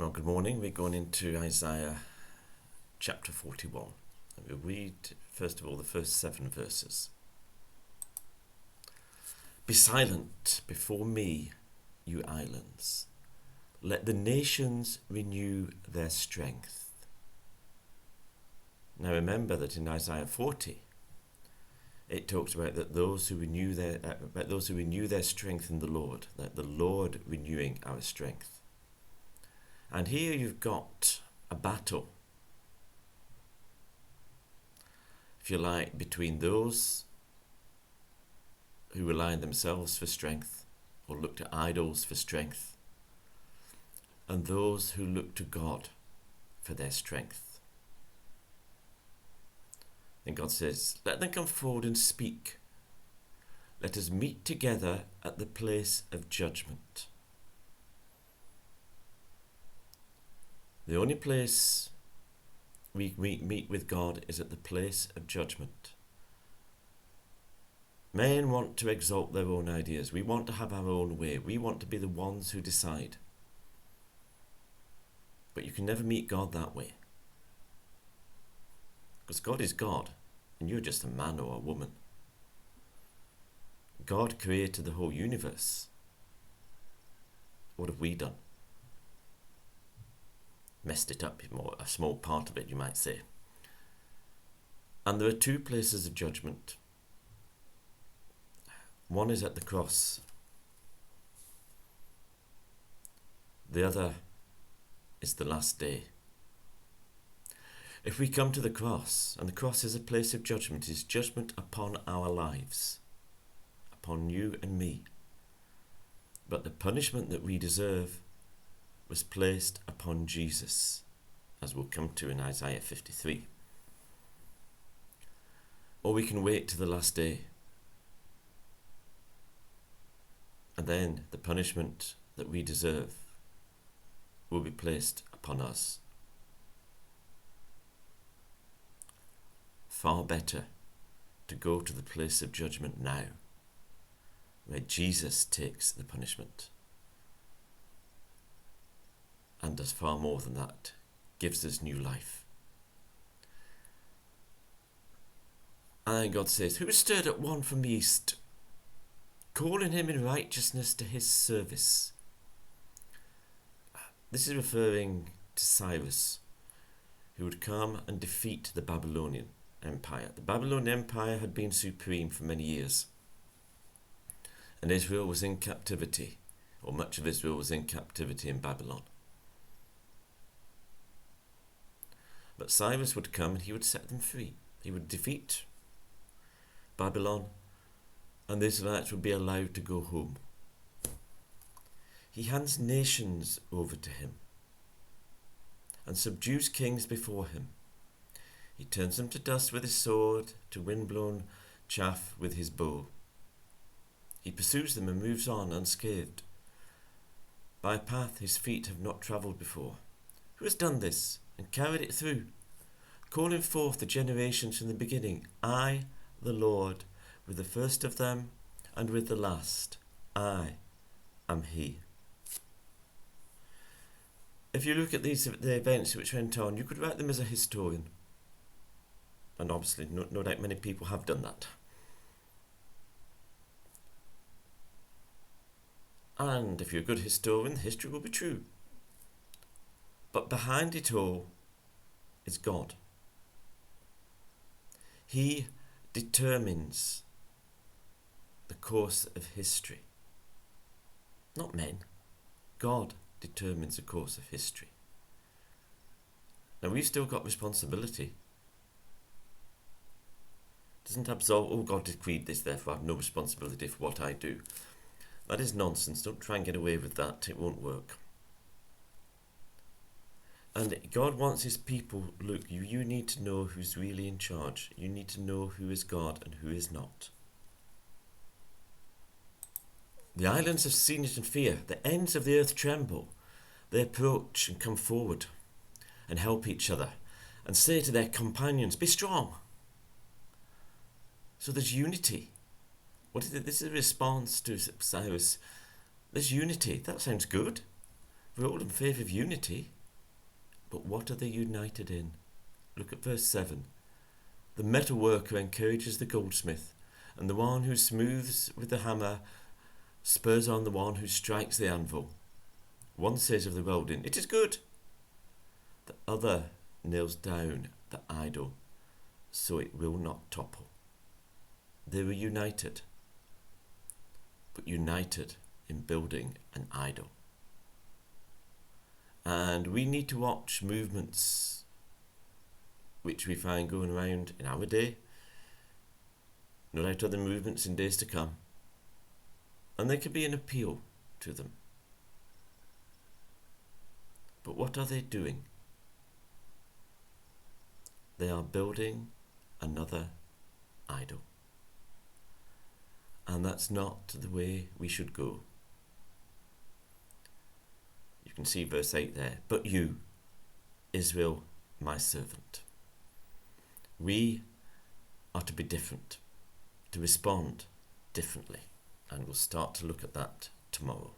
Well, good morning. We're going into Isaiah chapter 41. We'll read, first of all, the first 7 verses. Be silent before me, you islands. Let the nations renew their strength. Now remember that in Isaiah 40, it talks about that those who renew their strength in the Lord, that the Lord renewing our strength. And here you've got a battle, if you like, between those who rely on themselves for strength or look to idols for strength, and those who look to God for their strength. And God says, let them come forward and speak. Let us meet together at the place of judgment. The only place we meet with God is at the place of judgment. Men want to exalt their own ideas. We want to have our own way. We want to be the ones who decide. But you can never meet God that way. Because God is God, and you're just a man or a woman. God created the whole universe. What have we done? Messed it up, a small part of it, you might say. And there are 2 places of judgment. One is at the cross. The other is the last day. If we come to the cross, and the cross is a place of judgment, it is judgment upon our lives, upon you and me. But the punishment that we deserve was placed upon Jesus, as we'll come to in Isaiah 53. Or we can wait to the last day, and then the punishment that we deserve will be placed upon us. Far better to go to the place of judgment now, where Jesus takes the punishment and does far more than that, gives us new life. And then God says, who stirred up one from the east, calling him in righteousness to his service? This is referring to Cyrus, who would come and defeat the Babylonian Empire. The Babylonian Empire had been supreme for many years, and Israel was in captivity, or much of Israel was in captivity in Babylon. But Cyrus would come and he would set them free. He would defeat Babylon, and the Israelites would be allowed to go home. He hands nations over to him and subdues kings before him. He turns them to dust with his sword, to wind-blown chaff with his bow. He pursues them and moves on unscathed, by a path his feet have not travelled before. Who has done this and carried it through, calling forth the generations from the beginning? I, the Lord, with the first of them and with the last, I am he. If you look at the events which went on, you could write them as a historian. And obviously, no doubt many people have done that. And if you're a good historian, history will be true. But behind it all is God. He determines the course of history. Not men. God determines the course of history. Now we've still got responsibility. Doesn't absolve, oh, God decreed this, therefore I have no responsibility for what I do. That is nonsense. Don't try and get away with that. It won't work. And God wants his people, look, you need to know who's really in charge. You need to know who is God and who is not. The islands have seen it in fear. The ends of the earth tremble. They approach and come forward and help each other and say to their companions, be strong. So there's unity. What is it? This is a response to Cyrus. There's unity. That sounds good. We're all in favour of unity. But what are they united in? Look at verse 7. The metal worker encourages the goldsmith, and the one who smooths with the hammer spurs on the one who strikes the anvil. One says of the welding, "It is good." The other nails down the idol, so it will not topple. They were united, but united in building an idol. And we need to watch movements which we find going around in our day, no doubt other movements in days to come, and there could be an appeal to them. But what are they doing? They are building another idol. And that's not the way we should go. You can see verse 8 there. But you, Israel, my servant. We are to be different, to respond differently. And we'll start to look at that tomorrow.